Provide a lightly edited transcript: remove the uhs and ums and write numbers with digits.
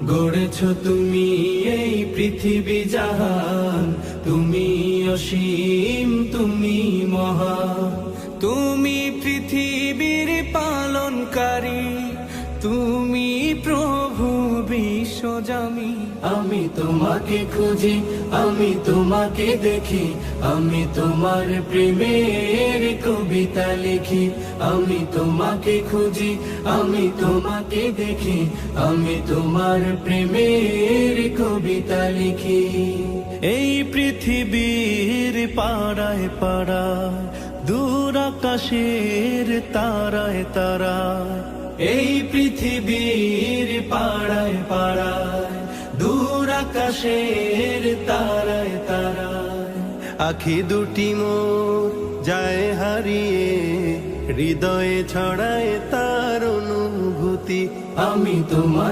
গড়েছ তুমি এই পৃথিবী জাহান, তুমি অসীম, তুমি মহান। তুমি পৃথিবীর পালনকারী, তুমি প্রভু বিশ্বজামি। আমি তোমাকে খুঁজি, আমি তোমাকে দেখি, আমি তোমার প্রেমের কবিতা লিখি। আমি তোমাকে খুঁজি, আমি তোমাকে দেখি, আমি তোমার প্রেমের কবিতা লিখি। এই পৃথিবীর পাড়ায় পাড়ায়, দূর আকাশের তারায় তারায়, এই পৃথিবীর পাড়ায় পাড়ায়, দূর আকাশের তারায় তারায়, আখি দুটি মোর যায় হারিয়ে, হৃদয়ে ছড়ায় তার অনুভূতি। আমি তোমাকে